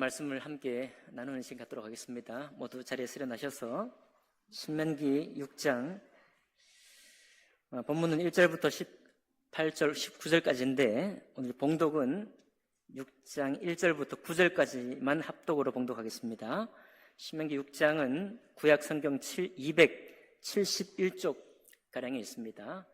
말씀을 함께 나누는 시간 갖도록 하겠습니다. 모두 자리에 수련하셔서 신명기 6장 본문은 1절부터 18절, 19절까지인데 오늘 봉독은 6장 1절부터 9절까지만 합독으로 봉독하겠습니다. 신명기 6장은 구약 성경 271쪽가량에 있습니다.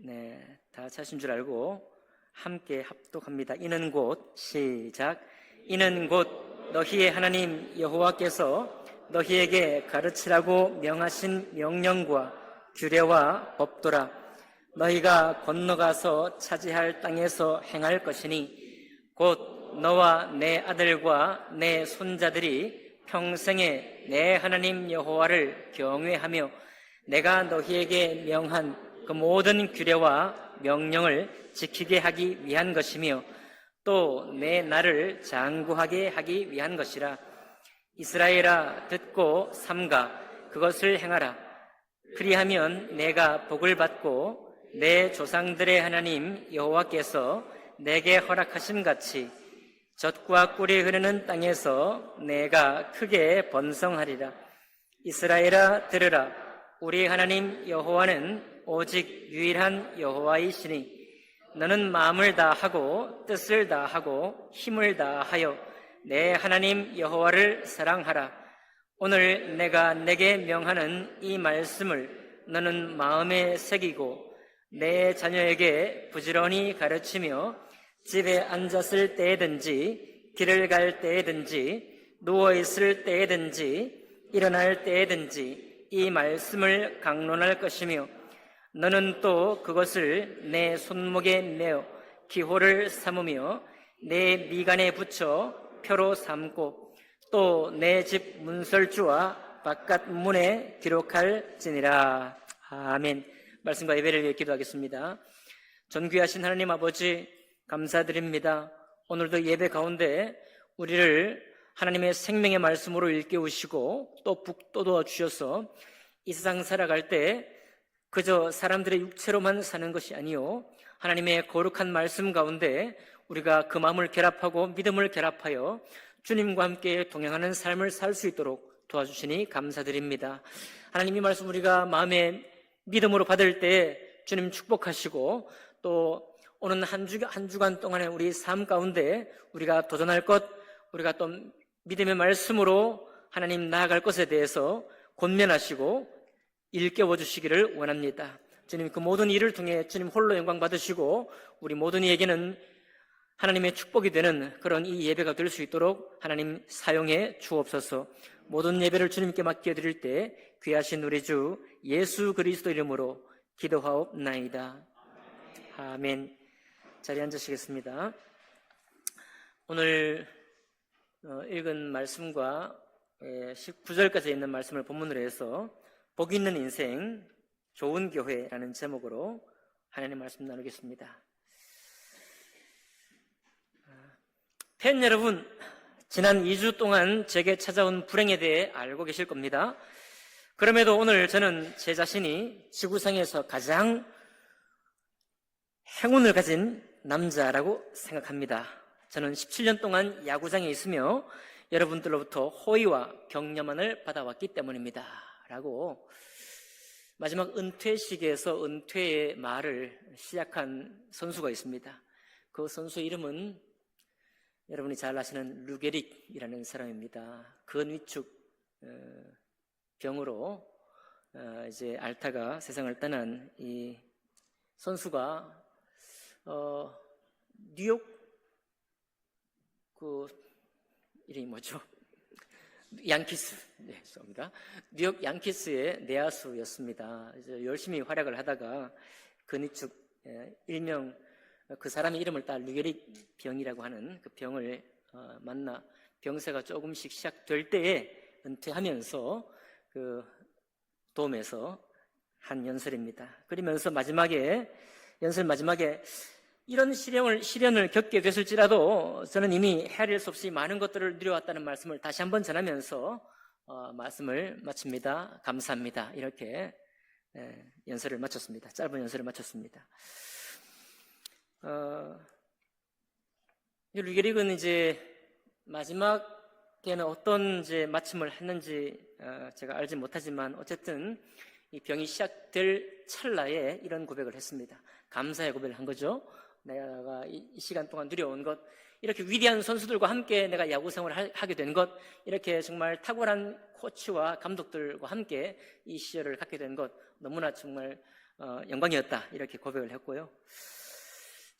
네, 다 찾으신 줄 알고 함께 합독합니다. 이는 곧 시작. 이는 곧 너희의 하나님 여호와께서 너희에게 가르치라고 명하신 명령과 규례와 법도라. 너희가 건너가서 차지할 땅에서 행할 것이니 곧 너와 내 아들과 내 손자들이 평생에 내 하나님 여호와를 경외하며 내가 너희에게 명한 그 모든 규례와 명령을 지키게 하기 위한 것이며 또 내 나를 장구하게 하기 위한 것이라. 이스라엘아 듣고 삼가 그것을 행하라. 그리하면 내가 복을 받고 내 조상들의 하나님 여호와께서 내게 허락하심 같이 젖과 꿀이 흐르는 땅에서 내가 크게 번성하리라. 이스라엘아 들으라. 우리 하나님 여호와는 오직 유일한 여호와이시니 너는 마음을 다하고 뜻을 다하고 힘을 다하여 내 하나님 여호와를 사랑하라. 오늘 내가 내게 명하는 이 말씀을 너는 마음에 새기고 내 자녀에게 부지런히 가르치며 집에 앉았을 때든지 길을 갈 때든지 누워있을 때든지 일어날 때든지 이 말씀을 강론할 것이며 너는 또 그것을 내 손목에 메어 기호를 삼으며 내 미간에 붙여 표로 삼고 또 내 집 문설주와 바깥 문에 기록할지니라. 아멘. 말씀과 예배를 위해 기도하겠습니다. 존귀하신 하나님 아버지 감사드립니다. 오늘도 예배 가운데 우리를 하나님의 생명의 말씀으로 일깨우시고 또 북돋워 주셔서 이 세상 살아갈 때 그저 사람들의 육체로만 사는 것이 아니요 하나님의 거룩한 말씀 가운데 우리가 그 마음을 결합하고 믿음을 결합하여 주님과 함께 동행하는 삶을 살 수 있도록 도와주시니 감사드립니다. 하나님 이 말씀 우리가 마음에 믿음으로 받을 때 주님 축복하시고 또 오는 한 주간 동안에 우리 삶 가운데 우리가 도전할 것, 우리가 또 믿음의 말씀으로 하나님 나아갈 것에 대해서 권면하시고 일깨워 주시기를 원합니다. 주님 그 모든 일을 통해 주님 홀로 영광 받으시고 우리 모든 이에게는 하나님의 축복이 되는 그런 이 예배가 될 수 있도록 하나님 사용해 주옵소서. 모든 예배를 주님께 맡겨드릴 때 귀하신 우리 주 예수 그리스도 이름으로 기도하옵나이다. 아멘. 자리에 앉으시겠습니다. 오늘 읽은 말씀과 19절까지 있는 말씀을 본문으로 해서 복 있는 인생, 좋은 교회라는 제목으로 하나님의 말씀 나누겠습니다. 팬 여러분, 지난 2주 동안 제게 찾아온 불행에 대해 알고 계실 겁니다. 그럼에도 오늘 저는 제 자신이 지구상에서 가장 행운을 가진 남자라고 생각합니다. 저는 17년 동안 야구장에 있으며 여러분들로부터 호의와 격려만을 받아왔기 때문입니다. 라고 마지막 은퇴식에서 은퇴의 말을 시작한 선수가 있습니다. 그 선수 이름은 여러분이 잘 아시는 류게릭이라는 사람입니다. 근위축 병으로 이제 앓다가 세상을 떠난 이 선수가 뉴욕 그 이름이 뭐죠? 양키스, 네, 죄송합니다. 뉴욕 양키스의 내야수였습니다. 이제 열심히 활약을 하다가 근위축 일명 그 사람의 이름을 따 류게릭 병이라고 하는 그 병을 만나 병세가 조금씩 시작될 때에 은퇴하면서 그 돔에서 한 연설입니다. 그러면서 연설 마지막에 이런 시련을 겪게 됐을지라도 저는 이미 헤아릴 수 없이 많은 것들을 누려왔다는 말씀을 다시 한번 전하면서 말씀을 마칩니다. 감사합니다. 이렇게 연설을 마쳤습니다. 짧은 연설을 마쳤습니다. 류게릭은 이제 마지막에는 어떤 이제 마침을 했는지 제가 알지 못하지만 어쨌든 이 병이 시작될 찰나에 이런 고백을 했습니다. 감사의 고백을 한 거죠. 내가 이 시간 동안 누려온 것, 이렇게 위대한 선수들과 함께 내가 야구 생활을 하게 된 것, 이렇게 정말 탁월한 코치와 감독들과 함께 이 시절을 갖게 된 것, 너무나 정말 영광이었다, 이렇게 고백을 했고요.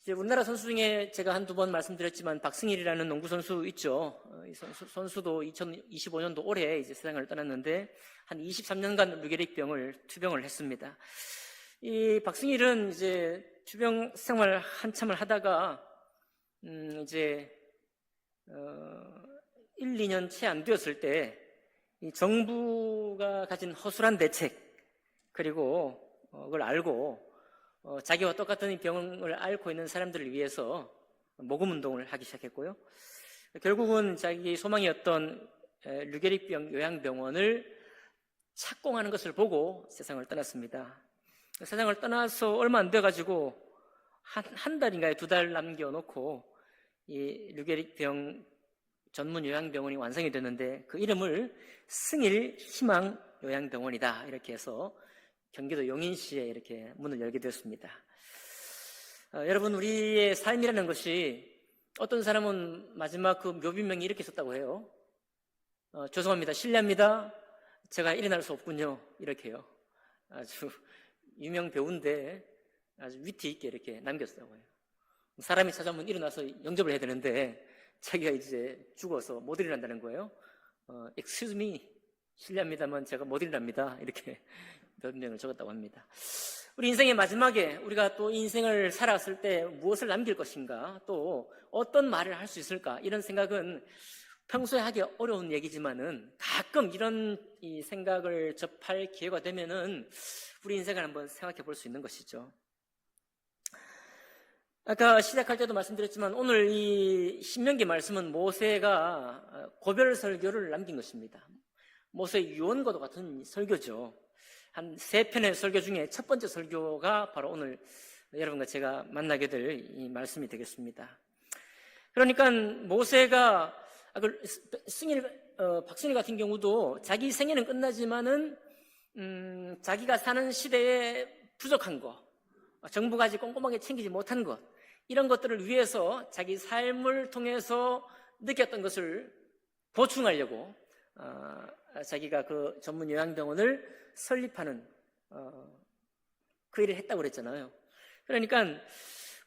이제 우리나라 선수 중에 제가 한두 번 말씀드렸지만 박승일이라는 농구 선수 있죠. 이 선수도 2025년도 올해 이제 세상을 떠났는데 한 23년간 류게릭병을 투병을 했습니다. 이 박승일은 이제 투병 생활 한참을 하다가 이제 1, 2년 채 안 되었을 때 이 정부가 가진 허술한 대책, 그리고 그걸 알고 자기와 똑같은 병을 앓고 있는 사람들을 위해서 모금 운동을 하기 시작했고요. 결국은 자기 소망이었던 류게릭병 요양병원을 착공하는 것을 보고 세상을 떠났습니다. 세상을 떠나서 얼마 안 돼가지고 한 달인가에 2달 남겨놓고 이 류게릭병 전문 요양병원이 완성이 됐는데 그 이름을 승일 희망 요양병원이다, 이렇게 해서 경기도 용인시에 이렇게 문을 열게 되었습니다. 여러분, 우리의 삶이라는 것이 어떤 사람은 마지막 그 묘비명이 이렇게 썼다고 해요. 죄송합니다, 실례합니다, 제가 일어날 수 없군요, 이렇게요. 아주 유명 배우인데 아주 위트 있게 이렇게 남겼다고 해요. 사람이 찾아오면 일어나서 영접을 해야 되는데 자기가 이제 죽어서 못 일어난다는 거예요. Excuse me, 실례합니다만 제가 못 일어납니다, 이렇게 변명을 적었다고 합니다. 우리 인생의 마지막에 우리가 또 인생을 살았을 때 무엇을 남길 것인가, 또 어떤 말을 할 수 있을까, 이런 생각은 평소에 하기 어려운 얘기지만은 가끔 이런 이 생각을 접할 기회가 되면은 우리 인생을 한번 생각해 볼 수 있는 것이죠. 아까 시작할 때도 말씀드렸지만 오늘 이 신명기 말씀은 모세가 고별 설교를 남긴 것입니다. 모세의 유언과도 같은 설교죠. 한 3편의 설교 중에 첫 번째 설교가 바로 오늘 여러분과 제가 만나게 될 이 말씀이 되겠습니다. 그러니까 모세가 박순일 같은 경우도 자기 생애는 끝나지만은 자기가 사는 시대에 부족한 것, 정부가 아직 꼼꼼하게 챙기지 못한 것, 이런 것들을 위해서 자기 삶을 통해서 느꼈던 것을 보충하려고 자기가 그 전문 요양병원을 설립하는 그 일을 했다고 그랬잖아요. 그러니까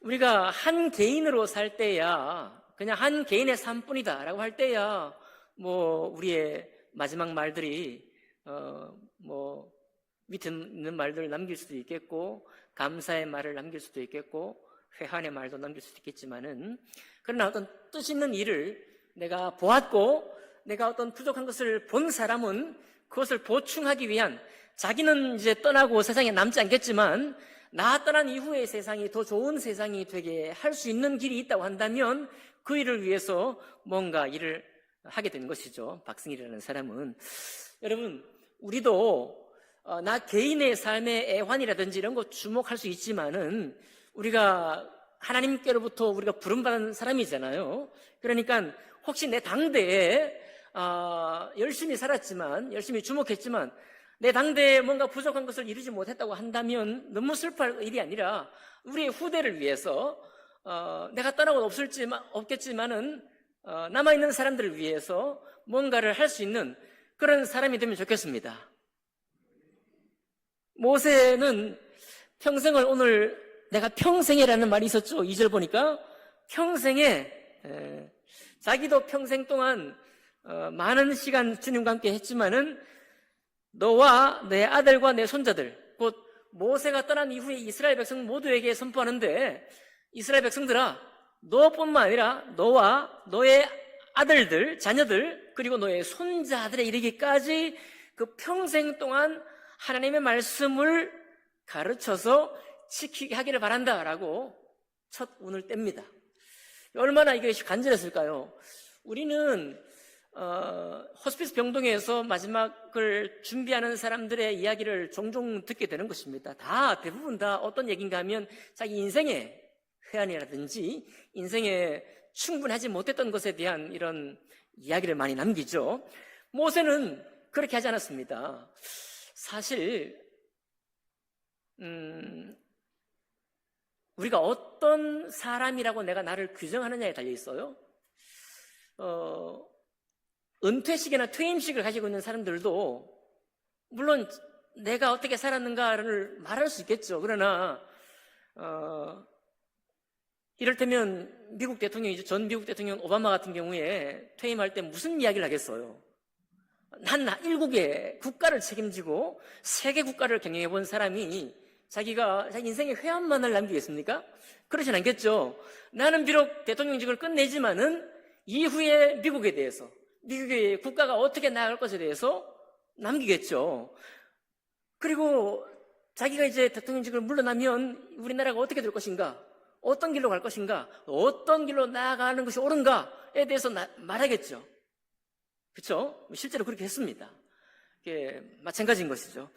우리가 한 개인으로 살 때야, 그냥 한 개인의 삶뿐이다 라고 할 때야 뭐 우리의 마지막 말들이 뭐 밑에 있는 말들을 남길 수도 있겠고, 감사의 말을 남길 수도 있겠고, 회한의 말도 남길 수도 있겠지만은, 그러나 어떤 뜻 있는 일을 내가 보았고 내가 어떤 부족한 것을 본 사람은 그것을 보충하기 위한, 자기는 이제 떠나고 세상에 남지 않겠지만 나 떠난 이후의 세상이 더 좋은 세상이 되게 할 수 있는 길이 있다고 한다면 그 일을 위해서 뭔가 일을 하게 된 것이죠. 박승일이라는 사람은. 여러분, 우리도 나 개인의 삶의 애환이라든지 이런 거 주목할 수 있지만은 우리가 하나님께로부터 우리가 부름받은 사람이잖아요. 그러니까 혹시 내 당대에 열심히 살았지만, 열심히 주목했지만 내 당대에 뭔가 부족한 것을 이루지 못했다고 한다면 너무 슬퍼할 일이 아니라 우리의 후대를 위해서 내가 떠나고는 없겠지만은 남아있는 사람들을 위해서 뭔가를 할 수 있는 그런 사람이 되면 좋겠습니다. 모세는 평생을, 오늘 내가 평생에라는 말이 있었죠. 2절 보니까 평생에, 자기도 평생 동안 많은 시간 주님과 함께 했지만은 너와 내 아들과 내 손자들, 곧 모세가 떠난 이후에 이스라엘 백성 모두에게 선포하는데, 이스라엘 백성들아, 너뿐만 아니라 너와 너의 아들들, 자녀들, 그리고 너의 손자들에 이르기까지 그 평생 동안 하나님의 말씀을 가르쳐서 지키게 하기를 바란다라고 첫 운을 뗍니다. 얼마나 이것이 간절했을까요? 우리는 호스피스 병동에서 마지막을 준비하는 사람들의 이야기를 종종 듣게 되는 것입니다. 대부분 다 어떤 얘기인가 하면 자기 인생의 회한이라든지 인생의 충분하지 못했던 것에 대한 이런 이야기를 많이 남기죠. 모세는 그렇게 하지 않았습니다. 사실 우리가 어떤 사람이라고 내가 나를 규정하느냐에 달려 있어요. 은퇴식이나 퇴임식을 가지고 있는 사람들도 물론 내가 어떻게 살았는가를 말할 수 있겠죠. 그러나 이를테면 미국 대통령이죠. 전 미국 대통령 오바마 같은 경우에 퇴임할 때 무슨 이야기를 하겠어요? 난 7개 국가를 책임지고 세계 국가를 경영해 본 사람이 자기가 자기 인생의 회한만을 남기겠습니까? 그러진 않겠죠. 나는 비록 대통령직을 끝내지만은 이후에 미국에 대해서, 미국의 국가가 어떻게 나아갈 것에 대해서 남기겠죠. 그리고 자기가 이제 대통령직을 물러나면 우리나라가 어떻게 될 것인가, 어떤 길로 갈 것인가, 어떤 길로 나아가는 것이 옳은가에 대해서 말하겠죠. 그렇죠? 실제로 그렇게 했습니다. 마찬가지인 것이죠.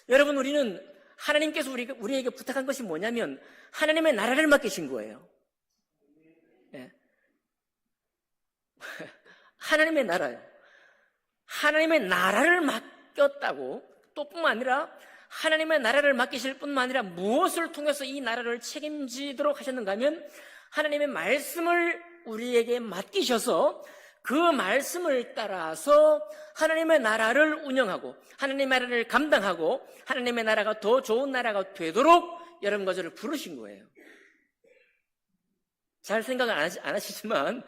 여러분, 우리는 하나님께서 우리에게 부탁한 것이 뭐냐면 하나님의 나라를 맡기신 거예요. 네. 하나님의 나라요. 하나님의 나라를 맡겼다고, 또 뿐만 아니라 하나님의 나라를 맡기실 뿐만 아니라 무엇을 통해서 이 나라를 책임지도록 하셨는가 하면 하나님의 말씀을 우리에게 맡기셔서 그 말씀을 따라서 하나님의 나라를 운영하고 하나님의 나라를 감당하고 하나님의 나라가 더 좋은 나라가 되도록 여러분과 저를 부르신 거예요. 잘 생각은 안 하시지만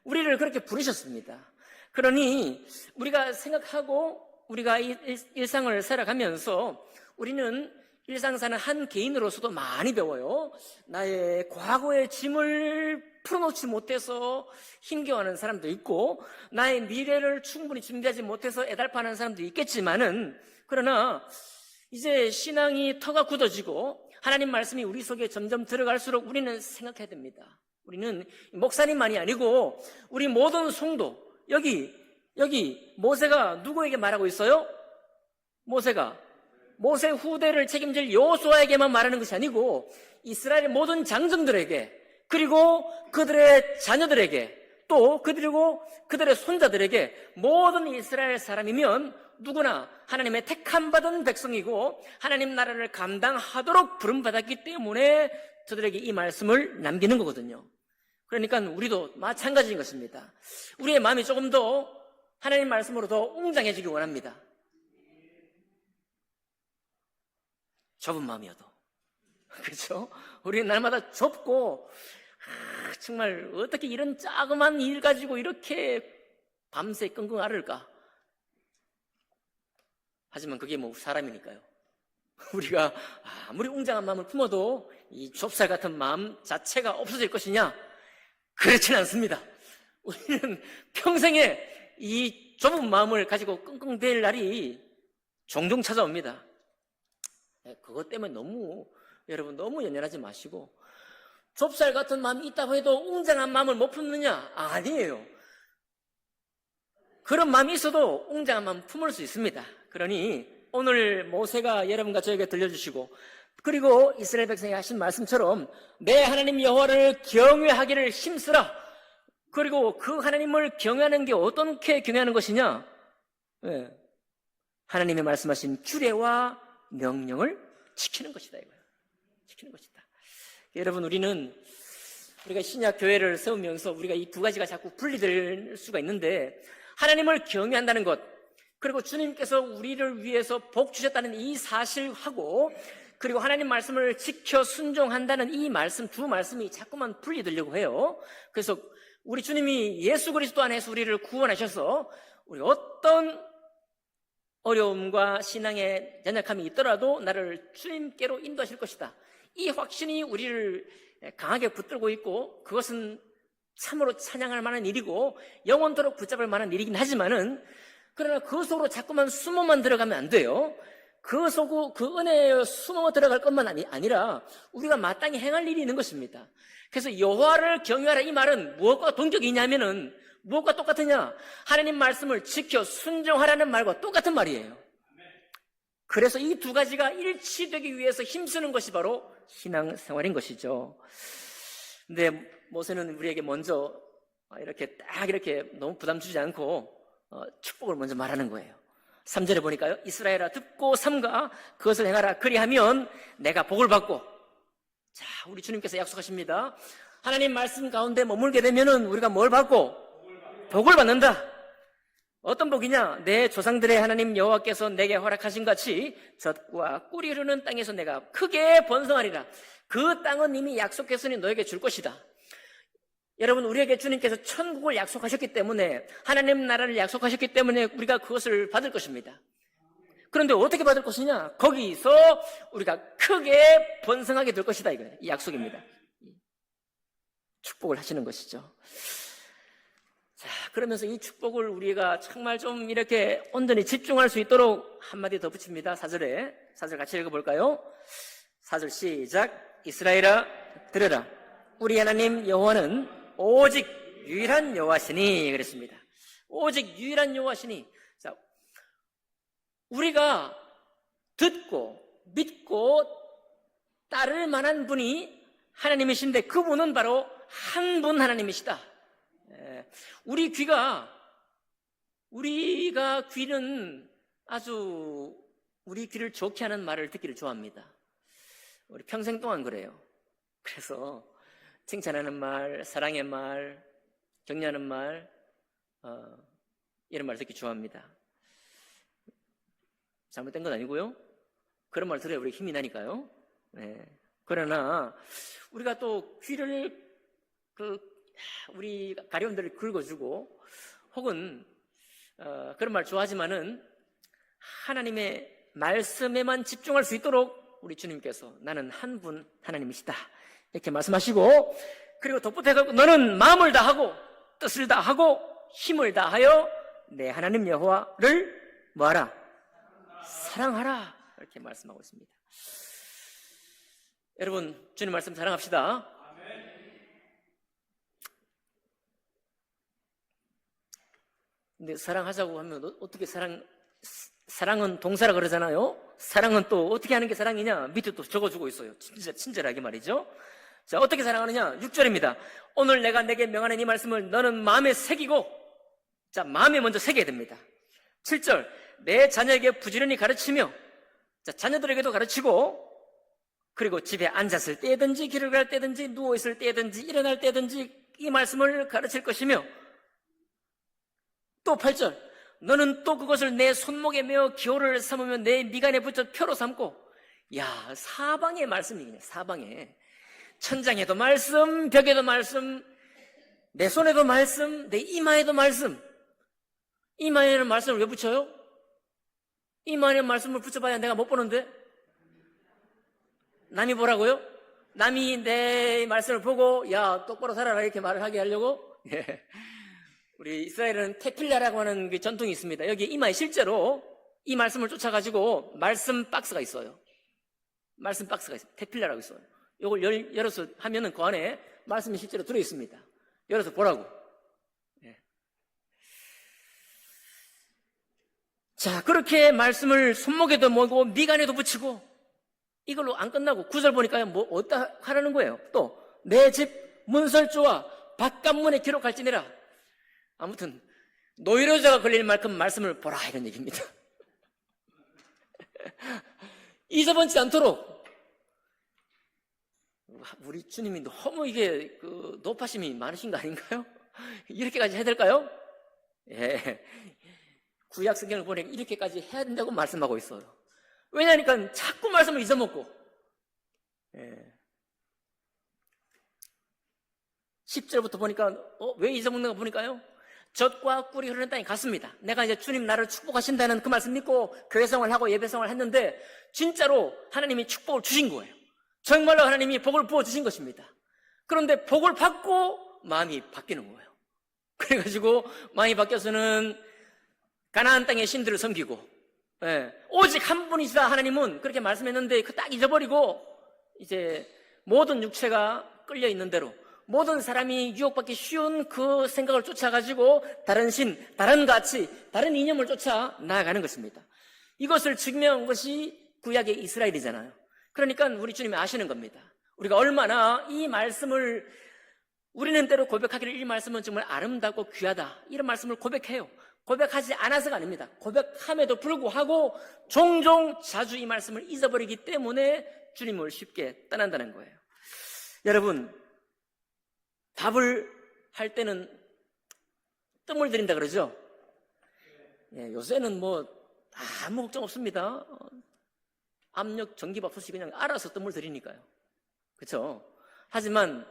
우리를 그렇게 부르셨습니다. 그러니 우리가 생각하고 우리가 일상을 살아가면서 우리는 일상 사는 한 개인으로서도 많이 배워요. 나의 과거의 짐을 풀어놓지 못해서 힘겨워하는 사람도 있고 나의 미래를 충분히 준비하지 못해서 애달파하는 사람도 있겠지만은, 그러나 이제 신앙이 터가 굳어지고 하나님 말씀이 우리 속에 점점 들어갈수록 우리는 생각해야 됩니다. 우리는 목사님만이 아니고 우리 모든 성도, 여기 모세가 누구에게 말하고 있어요? 모세가 모세 후대를 책임질 여호수아에게만 말하는 것이 아니고 이스라엘의 모든 장정들에게, 그리고 그들의 자녀들에게, 또 그리고 그들의 손자들에게, 모든 이스라엘 사람이면 누구나 하나님의 택함받은 백성이고 하나님 나라를 감당하도록 부름받았기 때문에 저들에게 이 말씀을 남기는 거거든요. 그러니까 우리도 마찬가지인 것입니다. 우리의 마음이 조금 더 하나님 말씀으로 더 웅장해지길 원합니다. 좁은 마음이어도. 그렇죠? 우리는 날마다 좁고 정말 어떻게 이런 자그만 일 가지고 이렇게 밤새 끙끙 앓을까? 하지만 그게 뭐 사람이니까요. 우리가 아무리 웅장한 마음을 품어도 이 좁쌀 같은 마음 자체가 없어질 것이냐? 그렇지는 않습니다. 우리는 평생에 이 좁은 마음을 가지고 끙끙댈 날이 종종 찾아옵니다. 그것 때문에 여러분 너무 연연하지 마시고, 좁쌀 같은 마음이 있다고 해도 웅장한 마음을 못 품느냐? 아니에요. 그런 마음이 있어도 웅장한 마음 품을 수 있습니다. 그러니 오늘 모세가 여러분과 저에게 들려주시고, 그리고 이스라엘 백성이 하신 말씀처럼 내 하나님 여호와를 경외하기를 힘쓰라. 그리고 그 하나님을 경외하는 게 어떻게 경외하는 것이냐? 하나님의 말씀하신 규례와 명령을 지키는 것이다, 이거예요. 지키는 것이다. 여러분, 우리가 신약 교회를 세우면서 우리가 이 두 가지가 자꾸 분리될 수가 있는데, 하나님을 경외한다는 것, 그리고 주님께서 우리를 위해서 복 주셨다는 이 사실하고, 그리고 하나님 말씀을 지켜 순종한다는 이 말씀, 두 말씀이 자꾸만 분리되려고 해요. 그래서 우리 주님이 예수 그리스도 안에서 우리를 구원하셔서 우리 어떤 어려움과 신앙의 연약함이 있더라도 나를 주님께로 인도하실 것이다. 이 확신이 우리를 강하게 붙들고 있고, 그것은 참으로 찬양할 만한 일이고 영원토록 붙잡을 만한 일이긴 하지만은, 그러나 그 속으로 자꾸만 숨어만 들어가면 안 돼요. 그 은혜에 숨어 들어갈 것만 아니라 우리가 마땅히 행할 일이 있는 것입니다. 그래서 여호와를 경외하라, 이 말은 무엇과 동격이 있냐면은, 무엇과 똑같으냐? 하나님 말씀을 지켜 순종하라는 말과 똑같은 말이에요. 그래서 이 두 가지가 일치되기 위해서 힘쓰는 것이 바로 신앙생활인 것이죠. 근데 모세는 우리에게 먼저 이렇게 딱 이렇게 너무 부담 주지 않고 축복을 먼저 말하는 거예요. 3절에 보니까요, 이스라엘아 듣고 삼가 그것을 행하라. 그리하면 내가 복을 받고. 자, 우리 주님께서 약속하십니다. 하나님 말씀 가운데 머물게 되면은 우리가 뭘 받고? 복을 받는다. 어떤 복이냐? 내 조상들의 하나님 여호와께서 내게 허락하신 같이 젖과 꿀이 흐르는 땅에서 내가 크게 번성하리라. 그 땅은 이미 약속했으니 너에게 줄 것이다. 여러분, 우리에게 주님께서 천국을 약속하셨기 때문에, 하나님 나라를 약속하셨기 때문에 우리가 그것을 받을 것입니다. 그런데 어떻게 받을 것이냐? 거기서 우리가 크게 번성하게 될 것이다, 이거예요. 이 약속입니다. 축복을 하시는 것이죠. 자, 그러면서 이 축복을 우리가 정말 좀 이렇게 온전히 집중할 수 있도록 한마디 더 붙입니다. 4절에. 4절 같이 읽어볼까요? 4절 시작. 이스라엘아 들으라. 우리 하나님 여호와는 오직 유일한 여호와시니. 그랬습니다. 오직 유일한 여호와시니. 자, 우리가 듣고 믿고 따를 만한 분이 하나님이신데, 그분은 바로 한 분 하나님이시다. 우리가 귀는 아주 우리 귀를 좋게 하는 말을 듣기를 좋아합니다. 우리 평생 동안 그래요. 그래서 칭찬하는 말, 사랑의 말, 격려하는 말, 이런 말 듣기 좋아합니다. 잘못된 건 아니고요. 그런 말 들어야 우리 힘이 나니까요. 네. 그러나 우리가 또 귀를 우리 가려움들을 긁어주고, 혹은 그런 말 좋아하지만은 하나님의 말씀에만 집중할 수 있도록 우리 주님께서 나는 한 분 하나님이시다 이렇게 말씀하시고, 그리고 덧붙여서 너는 마음을 다하고 뜻을 다하고 힘을 다하여 내 하나님 여호와를 뭐하라? 사랑하라. 이렇게 말씀하고 있습니다. 여러분, 주님 말씀 사랑합시다. 근데 사랑하자고 하면 어떻게 사랑은 동사라 그러잖아요. 사랑은 또 어떻게 하는 게 사랑이냐? 밑에 또 적어주고 있어요. 진짜 친절하게 말이죠. 자, 어떻게 사랑하느냐? 6절입니다. 오늘 내가 내게 명하는 이 말씀을 너는 마음에 새기고. 자, 마음에 먼저 새겨야 됩니다. 7절, 내 자녀에게 부지런히 가르치며. 자, 자녀들에게도 가르치고, 그리고 집에 앉았을 때든지 길을 갈 때든지 누워있을 때든지 일어날 때든지 이 말씀을 가르칠 것이며, 또 8절, 너는 또 그것을 내 손목에 메어 기호를 삼으며 내 미간에 붙여 표로 삼고. 야, 사방의 말씀이네. 사방에. 천장에도 말씀, 벽에도 말씀, 내 손에도 말씀, 내 이마에도 말씀. 이마에는 말씀을 왜 붙여요? 이마에는 말씀을 붙여봐야 내가 못 보는데. 남이 보라고요? 남이 내 말씀을 보고 야, 똑바로 살아라 이렇게 말을 하게 하려고? 예. 우리 이스라엘은 테필라라고 하는 그 전통이 있습니다. 여기 이마에 실제로 이 말씀을 쫓아가지고 말씀 박스가 있어요. 말씀 박스가 있어요. 테필라라고 있어요. 이걸 열어서 하면은 그 안에 말씀이 실제로 들어있습니다. 열어서 보라고. 예. 자, 그렇게 말씀을 손목에도 모고 미간에도 붙이고, 이걸로 안 끝나고 9절 보니까요, 뭐 어디다 하라는 거예요. 또 내 집 문설주와 바깥문에 기록할지니라. 아무튼 노이로제가 걸릴 만큼 말씀을 보라 이런 얘기입니다. 잊어버리지 않도록. 우리 주님이 너무 이게 높아심이 많으신 거 아닌가요? 이렇게까지 해야 될까요? 예. 구약 성경을 보니까 이렇게까지 해야 된다고 말씀하고 있어요. 왜냐니까 자꾸 말씀을 잊어먹고. 예. 10절부터 보니까 왜 잊어먹는가 보니까요, 젖과 꿀이 흐르는 땅에 갔습니다. 내가 이제 주님 나를 축복하신다는 그 말씀 믿고 교회생활을 하고 예배생활을 했는데, 진짜로 하나님이 축복을 주신 거예요. 정말로 하나님이 복을 부어주신 것입니다. 그런데 복을 받고 마음이 바뀌는 거예요. 그래가지고 마음이 바뀌어서는 가나안 땅의 신들을 섬기고, 예, 오직 한 분이시다 하나님은 그렇게 말씀했는데 그 딱 잊어버리고 이제 모든 육체가 끌려 있는 대로, 모든 사람이 유혹받기 쉬운 그 생각을 쫓아가지고 다른 신, 다른 가치, 다른 이념을 쫓아 나아가는 것입니다. 이것을 증명한 것이 구약의 이스라엘이잖아요. 그러니까 우리 주님이 아시는 겁니다. 우리가 얼마나 이 말씀을 우리는 때로 고백하기를 이 말씀은 정말 아름답고 귀하다, 이런 말씀을 고백해요. 고백하지 않아서가 아닙니다. 고백함에도 불구하고 종종 자주 이 말씀을 잊어버리기 때문에 주님을 쉽게 떠난다는 거예요. 여러분, 밥을 할 때는 뜸을 들인다 그러죠? 예, 요새는 뭐 아무 걱정 없습니다. 압력 전기밥솥이 그냥 알아서 뜸을 들이니까요. 그렇죠? 하지만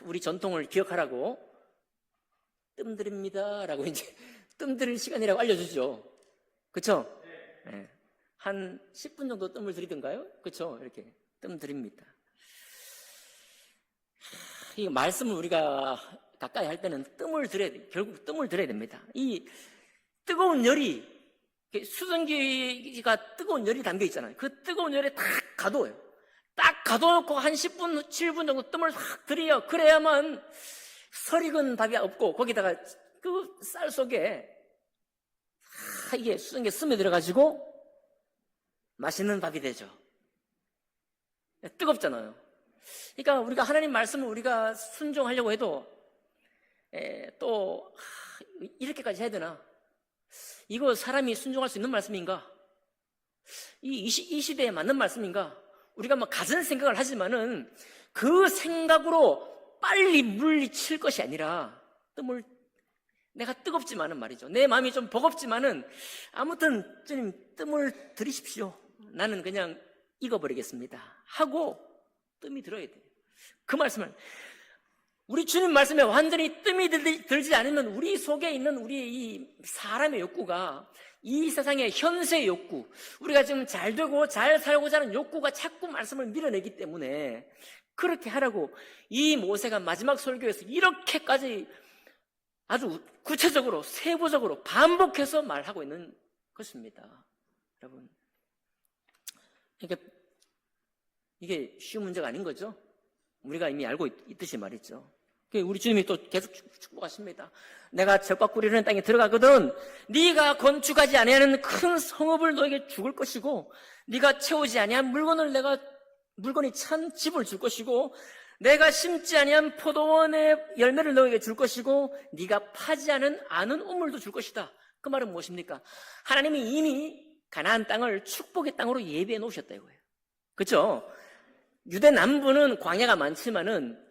우리 전통을 기억하라고 뜸 들입니다 라고 이제 뜸 들일 시간이라고 알려주죠. 그렇죠? 네. 한 10분 정도 뜸을 들이던가요? 그렇죠? 이렇게 뜸 들입니다. 이 말씀을 우리가 가까이 할 때는 뜸을 들여야 돼. 결국 뜸을 들여야 됩니다. 이 뜨거운 열이, 수증기가 뜨거운 열이 담겨 있잖아요. 그 뜨거운 열에 딱 가둬요. 딱 가둬놓고 한 10분, 7분 정도 뜸을 확 들여요. 그래야만 설익은 밥이 없고 거기다가 그 쌀 속에 이게 수증기가 스며들어가지고 맛있는 밥이 되죠. 뜨겁잖아요. 그러니까 우리가 하나님 말씀을 우리가 순종하려고 해도 또 이렇게까지 해야 되나? 이거 사람이 순종할 수 있는 말씀인가? 이 시대에 맞는 말씀인가? 우리가 뭐 갖은 생각을 하지만은 그 생각으로 빨리 물리칠 것이 아니라 뜸을, 내가 뜨겁지만은 말이죠. 내 마음이 좀 버겁지만은 아무튼 주님 뜸을 들이십시오. 나는 그냥 익어버리겠습니다 하고 뜸이 들어야 돼요. 그 말씀을, 우리 주님 말씀에 완전히 뜸이 들지 않으면 우리 속에 있는 우리 이 사람의 욕구가, 이 세상의 현세의 욕구, 우리가 지금 잘 되고 잘 살고자 하는 욕구가 자꾸 말씀을 밀어내기 때문에 그렇게 하라고 이 모세가 마지막 설교에서 이렇게까지 아주 구체적으로 세부적으로 반복해서 말하고 있는 것입니다. 여러분, 그러니까 이게 쉬운 문제가 아닌 거죠. 우리가 이미 알고 있듯이 말이죠. 우리 주님이 또 계속 축복하십니다. 내가 젖과 꿀이 흐르는 땅에 들어가거든 네가 건축하지 아니하는 큰 성읍을 너에게 죽을 것이고, 네가 채우지 아니한 물건이 찬 집을 줄 것이고, 내가 심지 아니한 포도원의 열매를 너에게 줄 것이고, 네가 파지 않은 아는 우물도 줄 것이다. 그 말은 무엇입니까? 하나님이 이미 가나안 땅을 축복의 땅으로 예비해 놓으셨다 이거예요. 그렇죠? 유대 남부는 광야가 많지만은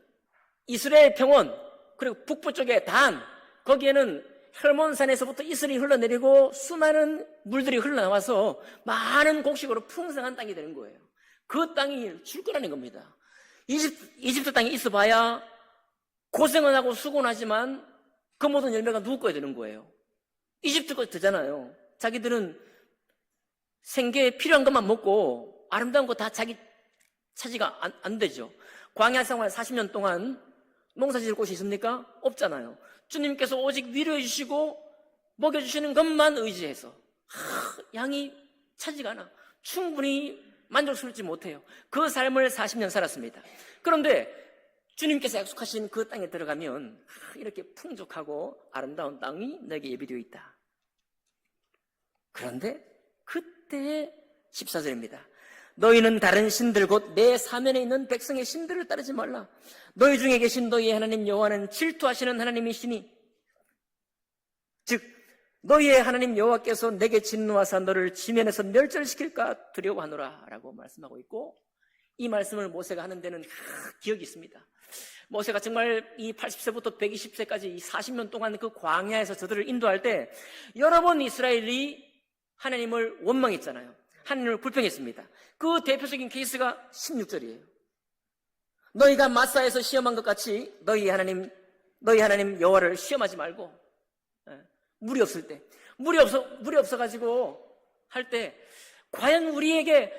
이스라엘 평원, 그리고 북부 쪽에 단, 거기에는 혈몬산에서부터 이슬이 흘러내리고 수많은 물들이 흘러나와서 많은 곡식으로 풍성한 땅이 되는 거예요. 그 땅이 줄 거라는 겁니다. 이집트 땅에 있어봐야 고생은 하고 수고는 하지만 그 모든 열매가 누구 거야 되는 거예요. 이집트 거 되잖아요. 자기들은 생계에 필요한 것만 먹고 아름다운 거 다 자기 차지가 안 되죠. 광야 생활 40년 동안 농사 지을 곳이 있습니까? 없잖아요. 주님께서 오직 위로해 주시고 먹여주시는 것만 의지해서 양이 차지가 않아. 충분히 만족스럽지 못해요. 그 삶을 40년 살았습니다. 그런데 주님께서 약속하신 그 땅에 들어가면 이렇게 풍족하고 아름다운 땅이 내게 예비되어 있다. 그런데 그때 14절입니다. 너희는 다른 신들 곧 내 사면에 있는 백성의 신들을 따르지 말라. 너희 중에 계신 너희의 하나님 여호와는 질투하시는 하나님이시니, 즉 너희의 하나님 여호와께서 내게 진노하사 너를 지면에서 멸절시킬까 두려워하노라 라고 말씀하고 있고, 이 말씀을 모세가 하는 데는 기억이 있습니다. 모세가 정말 이 80세부터 120세까지 이 40년 동안 그 광야에서 저들을 인도할 때 여러 번 이스라엘이 하나님을 원망했잖아요. 하나님을 불평했습니다. 그 대표적인 케이스가 16절이에요. 너희가 마사에서 시험한 것 같이 너희 하나님 여호와를 시험하지 말고, 물이 없을 때, 물이 없어가지고 할 때 과연 우리에게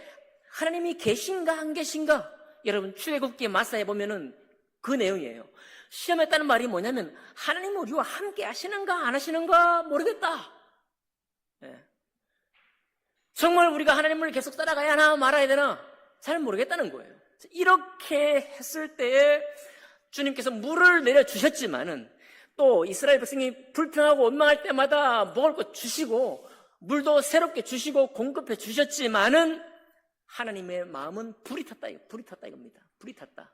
하나님이 계신가 안 계신가? 여러분, 출애굽기 마사에 보면은 그 내용이에요. 시험했다는 말이 뭐냐면 하나님은 우리와 함께 하시는가 안 하시는가 모르겠다. 정말 우리가 하나님을 계속 따라가야 하나 말아야 되나 잘 모르겠다는 거예요. 이렇게 했을 때에 주님께서 물을 내려주셨지만은 또 이스라엘 백성이 불평하고 원망할 때마다 먹을 것 주시고 물도 새롭게 주시고 공급해 주셨지만은 하나님의 마음은 불이 탔다 이겁니다. 불이 탔다.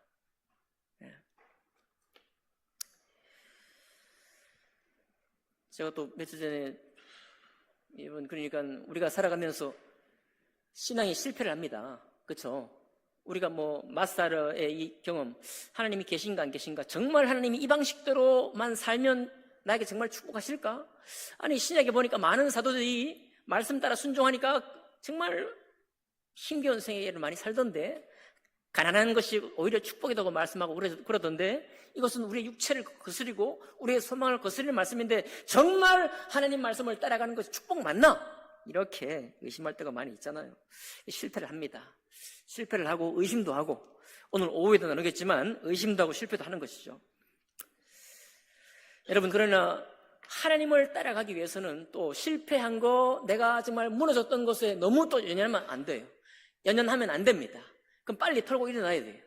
제가 또 며칠 전에 이번 그러니까 우리가 살아가면서 신앙이 실패를 합니다. 그렇죠? 우리가 뭐 마사르의 이 경험, 하나님이 계신가 안 계신가, 정말 하나님이 이 방식대로만 살면 나에게 정말 축복하실까? 아니 신약에 보니까 많은 사도들이 말씀 따라 순종하니까 정말 힘겨운 생애를 많이 살던데, 가난한 것이 오히려 축복이라고 말씀하고 그러던데, 이것은 우리의 육체를 거스리고 우리의 소망을 거스리는 말씀인데 정말 하나님 말씀을 따라가는 것이 축복 맞나? 이렇게 의심할 때가 많이 있잖아요. 실패를 합니다. 실패를 하고 의심도 하고, 오늘 오후에도 나누겠지만 의심도 하고 실패도 하는 것이죠. 여러분, 그러나 하나님을 따라가기 위해서는 또 실패한 거, 내가 정말 무너졌던 것에 너무 또 연연하면 안 돼요. 연연하면 안 됩니다. 그럼 빨리 털고 일어나야 돼요.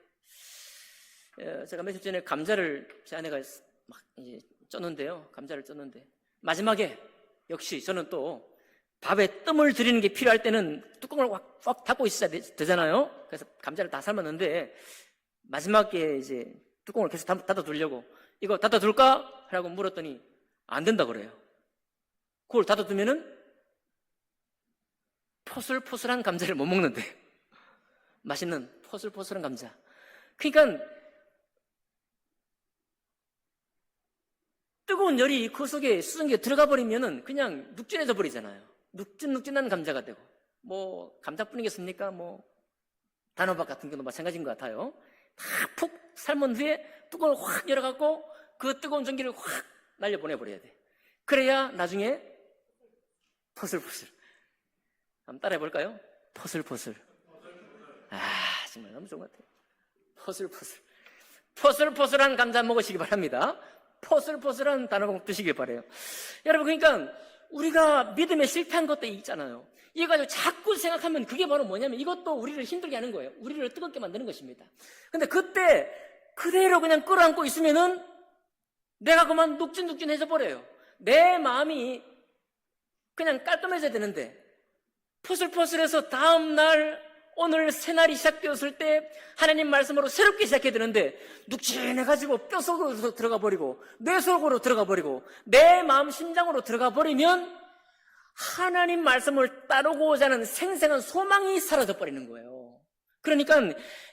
제가 며칠 전에 감자를 제 아내가 막 이제 쪘는데요. 감자를 쪘는데 마지막에 역시 저는 또 밥에 뜸을 들이는 게 필요할 때는 뚜껑을 확 닫고 있어야 되잖아요. 그래서 감자를 다 삶았는데 마지막에 이제 뚜껑을 계속 닫아두려고, 이거 닫아둘까? 라고 물었더니 안 된다 그래요. 그걸 닫아두면은 포슬포슬한 감자를 못 먹는데, 맛있는 포슬포슬한 감자. 그러니까 뜨거운 열이 그 속에 수증기에 들어가 버리면은 그냥 눅진해져 버리잖아요. 눅진눅진한 감자가 되고, 뭐 감자뿐이겠습니까? 뭐 단호박 같은 경우도 마찬가지인 것 같아요. 다 푹 삶은 후에 뚜껑을 확 열어갖고 그 뜨거운 전기를 확 날려보내버려야 돼. 그래야 나중에 포슬포슬. 한번 따라해볼까요? 포슬포슬. 정말 너무 좋은 것 같아요. 포슬포슬. 포슬포슬한 감자 먹으시기 바랍니다. 포슬포슬한 단호박 드시길 바라요. 여러분, 그러니까 우리가 믿음에 실패한 것도 있잖아요. 이거 가지고 자꾸 생각하면 그게 바로 뭐냐면 이것도 우리를 힘들게 하는 거예요. 우리를 뜨겁게 만드는 것입니다. 근데 그때 그대로 그냥 끌어안고 있으면은 내가 그만 눅진눅진해져 버려요. 내 마음이 그냥 깔끔해져야 되는데, 포슬포슬해서 다음날 오늘 새날이 시작되었을 때 하나님 말씀으로 새롭게 시작해야 되는데 눅진해가지고 뼈 속으로 들어가 버리고 뇌 속으로 들어가 버리고 내 마음 심장으로 들어가 버리면 하나님 말씀을 따르고자 하는 생생한 소망이 사라져 버리는 거예요. 그러니까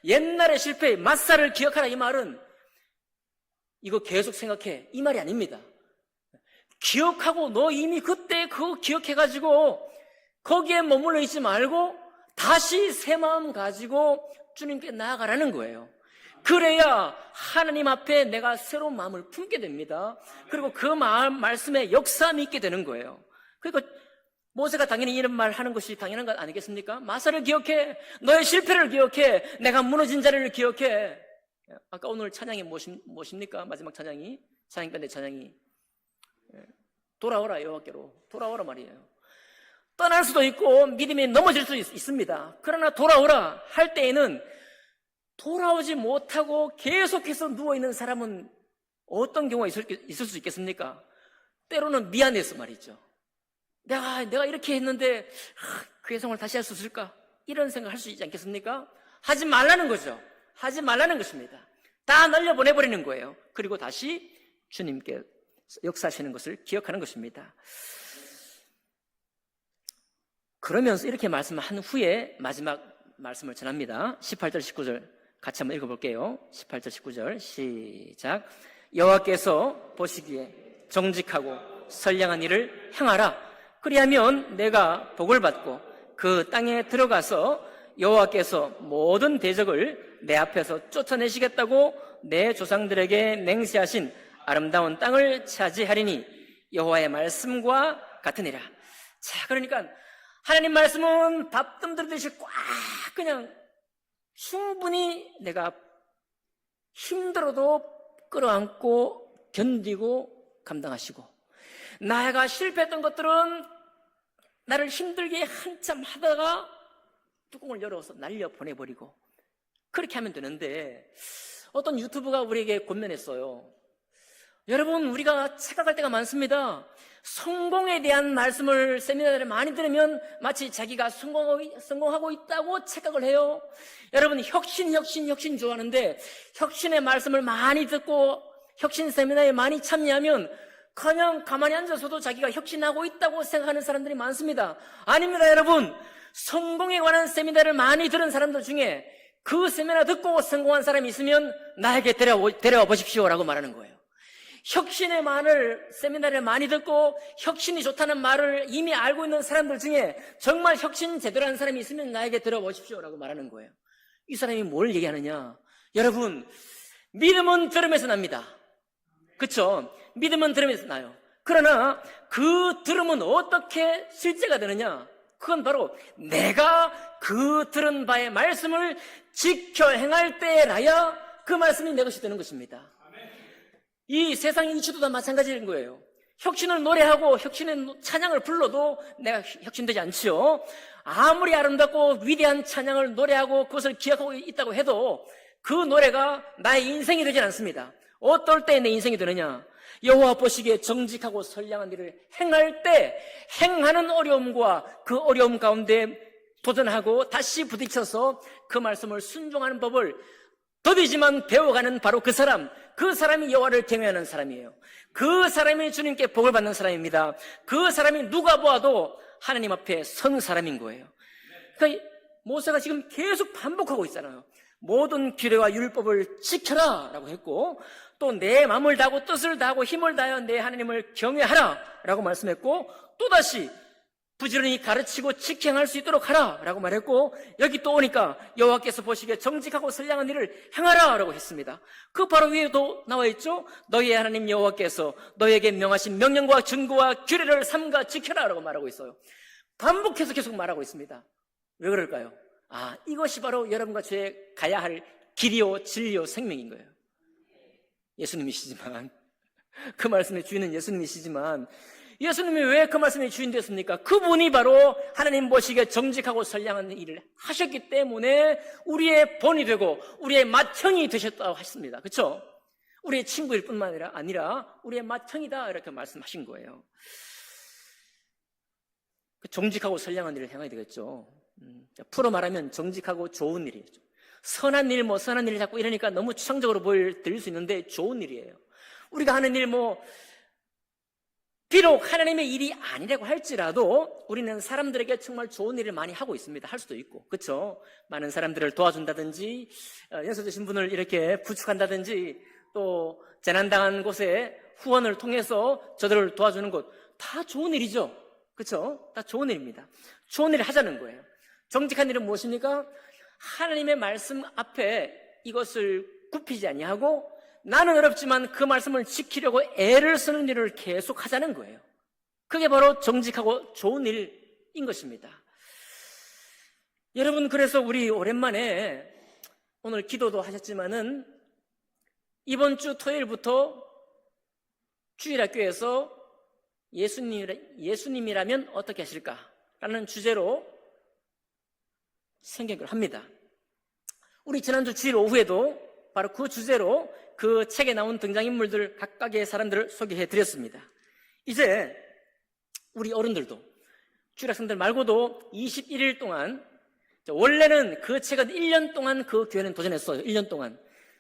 옛날의 실패, 마사를 기억하라 이 말은 이거 계속 생각해 이 말이 아닙니다. 기억하고 너 이미 그때 그거 기억해가지고 거기에 머물러 있지 말고 다시 새 마음 가지고 주님께 나아가라는 거예요. 그래야 하나님 앞에 내가 새로운 마음을 품게 됩니다. 그리고 그 말씀에 역사함이 있게 되는 거예요. 그러니까 모세가 당연히 이런 말 하는 것이 당연한 것 아니겠습니까? 마사를 기억해, 너의 실패를 기억해, 내가 무너진 자리를 기억해. 아까 오늘 찬양이 무엇입니까? 마지막 찬양이, 찬양밴드 찬양이 돌아오라 여호와께로, 돌아오라 말이에요. 떠날 수도 있고 믿음이 넘어질 수도 있습니다. 그러나 돌아오라 할 때에는 돌아오지 못하고 계속해서 누워있는 사람은 어떤 경우가 있을 수 있겠습니까? 때로는 미안해서 말이죠. 내가 이렇게 했는데 그 예성을 다시 할 수 있을까? 이런 생각을 할 수 있지 않겠습니까? 하지 말라는 거죠. 하지 말라는 것입니다. 다 날려보내버리는 거예요. 그리고 다시 주님께 역사하시는 것을 기억하는 것입니다. 그러면서 이렇게 말씀한 후에 마지막 말씀을 전합니다. 18절 19절 같이 한번 읽어볼게요. 18절 19절 시작. 여호와께서 보시기에 정직하고 선량한 일을 행하라. 그리하면 내가 복을 받고 그 땅에 들어가서 여호와께서 모든 대적을 내 앞에서 쫓아내시겠다고 내 조상들에게 맹세하신 아름다운 땅을 차지하리니 여호와의 말씀과 같으니라. 자, 그러니까 하나님 말씀은 밥뜸 들듯이 꽉 그냥 충분히 내가 힘들어도 끌어안고 견디고 감당하시고, 내가 실패했던 것들은 나를 힘들게 한참 하다가 뚜껑을 열어서 날려보내버리고 그렇게 하면 되는데, 어떤 유튜브가 우리에게 권면했어요. 여러분, 우리가 착각할 때가 많습니다. 성공에 대한 말씀을 세미나를 많이 들으면 마치 자기가 성공하고 있다고 착각을 해요. 여러분, 혁신 좋아하는데 혁신의 말씀을 많이 듣고 혁신 세미나에 많이 참여하면 그냥 가만히 앉아서도 자기가 혁신하고 있다고 생각하는 사람들이 많습니다. 아닙니다, 여러분. 성공에 관한 세미나를 많이 들은 사람들 중에 그 세미나 듣고 성공한 사람이 있으면 나에게 데려와 보십시오라고 말하는 거예요. 혁신의 말을, 세미나를 많이 듣고 혁신이 좋다는 말을 이미 알고 있는 사람들 중에 정말 혁신 제대로 하는 사람이 있으면 나에게 데려와 보십시오라고 말하는 거예요. 이 사람이 뭘 얘기하느냐? 여러분, 믿음은 들음에서 납니다. 그렇죠? 믿음은 들음에서 나요. 그러나 그 들음은 어떻게 실제가 되느냐? 그건 바로 내가 그 들은 바의 말씀을 지켜 행할 때라야 그 말씀이 내 것이 되는 것입니다. 이 세상의 이치도 다 마찬가지인 거예요. 혁신을 노래하고 혁신의 찬양을 불러도 내가 혁신되지 않지요. 아무리 아름답고 위대한 찬양을 노래하고 그것을 기억하고 있다고 해도 그 노래가 나의 인생이 되지 않습니다. 어떨 때 내 인생이 되느냐? 여호와 보시기에 정직하고 선량한 일을 행할 때 행하는 어려움과 그 어려움 가운데 도전하고 다시 부딪혀서 그 말씀을 순종하는 법을 더디지만 배워가는 바로 그 사람이 여호와를 경외하는 사람이에요. 그 사람이 주님께 복을 받는 사람입니다. 그 사람이 누가 보아도 하나님 앞에 선 사람인 거예요. 그러니까 모세가 지금 계속 반복하고 있잖아요. 모든 규례와 율법을 지켜라 라고 했고, 또 내 마음을 다하고 뜻을 다하고 힘을 다하여 내 하나님을 경외하라 라고 말씀했고, 또다시 부지런히 가르치고 직행할 수 있도록 하라 라고 말했고, 여기 또 오니까 여호와께서 보시기에 정직하고 선량한 일을 행하라 라고 했습니다. 그 바로 위에도 나와 있죠. 너희의 하나님 여호와께서 너희에게 명하신 명령과 증거와 규례를 삼가 지켜라 라고 말하고 있어요. 반복해서 계속 말하고 있습니다. 왜 그럴까요? 이것이 바로 여러분과 저의 가야 할 길이요 진리요 생명인 거예요. 예수님이시지만, 그 말씀의 주인은 예수님이시지만, 예수님이 왜 그 말씀의 주인 됐습니까? 그분이 바로 하나님 보시기에 정직하고 선량한 일을 하셨기 때문에 우리의 본이 되고 우리의 맏형이 되셨다고 하셨습니다. 그렇죠? 우리의 친구일 뿐만 아니라 우리의 맏형이다 이렇게 말씀하신 거예요. 정직하고 선량한 일을 행해야 되겠죠. 풀어 말하면 정직하고 좋은 일이죠. 선한 일, 선한 일을 자꾸 이러니까 너무 추상적으로 들릴 수 있는데 좋은 일이에요. 우리가 하는 일, 비록 하나님의 일이 아니라고 할지라도 우리는 사람들에게 정말 좋은 일을 많이 하고 있습니다. 할 수도 있고, 그렇죠? 많은 사람들을 도와준다든지, 연소되신 분을 이렇게 부축한다든지, 또 재난당한 곳에 후원을 통해서 저들을 도와주는 것, 다 좋은 일이죠. 그렇죠? 다 좋은 일입니다. 좋은 일을 하자는 거예요. 정직한 일은 무엇입니까? 하나님의 말씀 앞에 이것을 굽히지 아니하고 나는 어렵지만 그 말씀을 지키려고 애를 쓰는 일을 계속 하자는 거예요. 그게 바로 정직하고 좋은 일인 것입니다. 여러분, 그래서 우리 오랜만에 오늘 기도도 하셨지만은 이번 주 토요일부터 주일학교에서 예수님이라면 어떻게 하실까라는 주제로 생각을 합니다. 우리 지난주 주일 오후에도 바로 그 주제로 그 책에 나온 등장인물들 각각의 사람들을 소개해 드렸습니다. 이제 우리 어른들도 주일학생들 말고도 21일 동안, 원래는 그 책은 1년 동안 그 교회는 도전했어요. 1년 동안.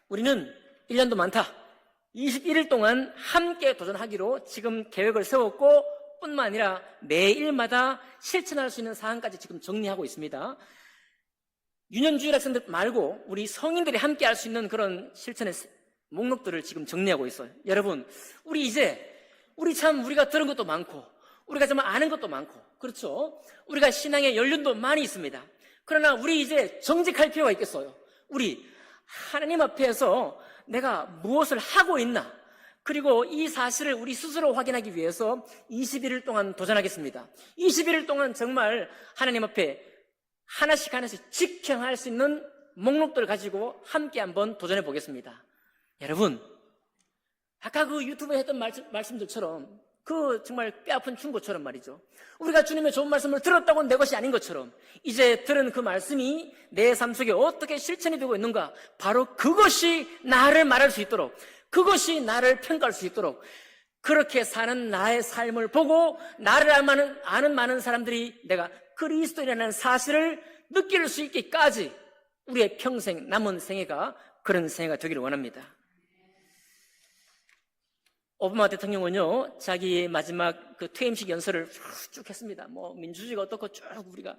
우리는 1년도 많다. 21일 동안 함께 도전하기로 지금 계획을 세웠고 뿐만 아니라 매일마다 실천할 수 있는 사항까지 지금 정리하고 있습니다. 유년주일 학생들 말고 우리 성인들이 함께 할 수 있는 그런 실천의 목록들을 지금 정리하고 있어요. 여러분, 우리가 들은 것도 많고 우리가 정말 아는 것도 많고, 그렇죠? 우리가 신앙의 연륜도 많이 있습니다. 그러나 우리 이제 정직할 필요가 있겠어요. 우리 하나님 앞에서 내가 무엇을 하고 있나, 그리고 이 사실을 우리 스스로 확인하기 위해서 21일 동안 도전하겠습니다. 21일 동안 정말 하나님 앞에 하나씩 직행할 수 있는 목록들을 가지고 함께 한번 도전해 보겠습니다. 여러분, 아까 그 유튜브에 했던 말씀들처럼, 그 정말 뼈아픈 충고처럼 말이죠. 우리가 주님의 좋은 말씀을 들었다고 내 것이 아닌 것처럼 이제 들은 그 말씀이 내 삶 속에 어떻게 실천이 되고 있는가, 바로 그것이 나를 말할 수 있도록, 그것이 나를 평가할 수 있도록, 그렇게 사는 나의 삶을 보고 나를 아는 많은 사람들이 내가 그리스도인이라는 사실을 느낄 수 있기까지 우리의 평생 남은 생애가 그런 생애가 되기를 원합니다. 오바마 대통령은요, 자기의 마지막 그 퇴임식 연설을 쭉 했습니다. 민주주의가 어떻고 쭉 우리가.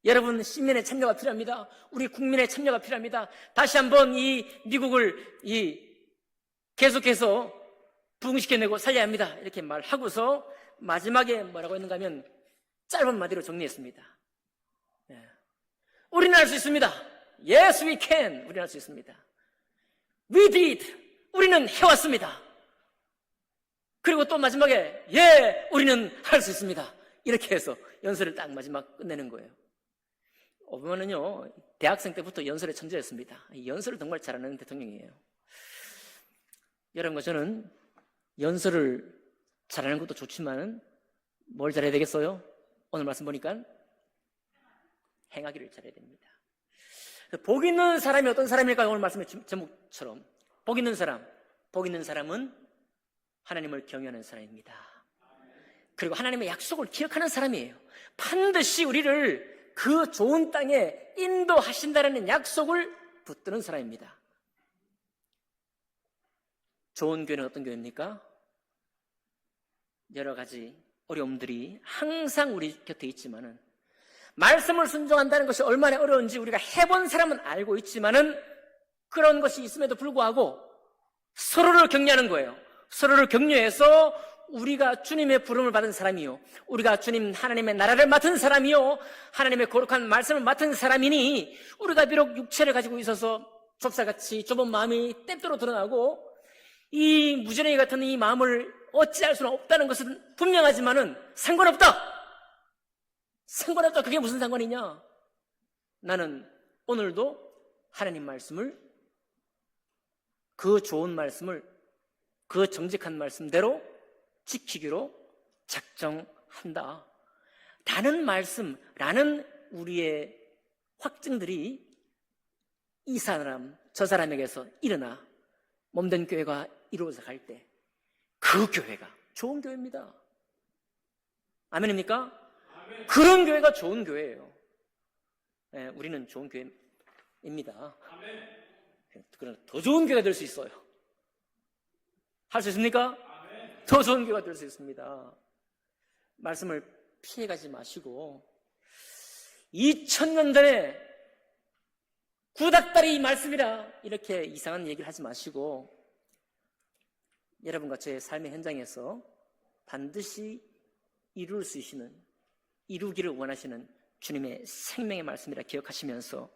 여러분, 시민의 참여가 필요합니다. 우리 국민의 참여가 필요합니다. 다시 한번 이 미국을 계속해서 부흥시켜내고 살려야 합니다. 이렇게 말하고서 마지막에 뭐라고 했는가 하면 짧은 마디로 정리했습니다. 우리는 할 수 있습니다. Yes, we can. 우리는 할 수 있습니다. We did. 우리는 해왔습니다. 그리고 또 마지막에 우리는 할 수 있습니다. 이렇게 해서 연설을 딱 마지막 끝내는 거예요. 오바마는요, 대학생 때부터 연설의 천재였습니다. 연설을 정말 잘하는 대통령이에요. 여러분과 저는 연설을 잘하는 것도 좋지만 뭘 잘해야 되겠어요? 오늘 말씀 보니까 행하기를 잘해야 됩니다. 복 있는 사람이 어떤 사람일까요? 오늘 말씀의 제목처럼 복 있는 사람은 하나님을 경외하는 사람입니다. 그리고 하나님의 약속을 기억하는 사람이에요. 반드시 우리를 그 좋은 땅에 인도하신다는 약속을 붙드는 사람입니다. 좋은 교회는 어떤 교회입니까? 여러 가지 어려움들이 항상 우리 곁에 있지만은, 말씀을 순종한다는 것이 얼마나 어려운지 우리가 해본 사람은 알고 있지만은, 그런 것이 있음에도 불구하고 서로를 격려하는 거예요. 서로를 격려해서 우리가 주님의 부름을 받은 사람이요, 우리가 주님 하나님의 나라를 맡은 사람이요, 하나님의 거룩한 말씀을 맡은 사람이니, 우리가 비록 육체를 가지고 있어서 좁쌀같이 좁은 마음이 때때로 드러나고 이 무전의 같은 이 마음을 어찌할 수는 없다는 것은 분명하지만은 상관없다. 그게 무슨 상관이냐? 나는 오늘도 하나님 말씀을, 그 좋은 말씀을, 그 정직한 말씀대로 지키기로 작정한다. 라는 말씀, 라는 우리의 확증들이 이 사람, 저 사람에게서 일어나 몸된 교회가 이루어져 갈 때 그 교회가 좋은 교회입니다. 아멘입니까? 아멘. 그런 교회가 좋은 교회예요. 네, 우리는 좋은 교회입니다. 아멘. 그러나 더 좋은 교회가 될 수 있어요. 할 수 있습니까? 아멘. 더 좋은 교회가 될 수 있습니다. 말씀을 피해가지 마시고, 2000년 전에 구닥다리 말씀이라 이렇게 이상한 얘기를 하지 마시고, 여러분과 제 삶의 현장에서 반드시 이루기를 원하시는 주님의 생명의 말씀이라 기억하시면서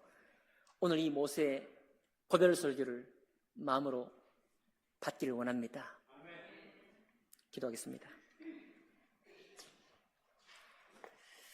오늘 이 모세 고별 설교를 마음으로 받기를 원합니다. 기도하겠습니다.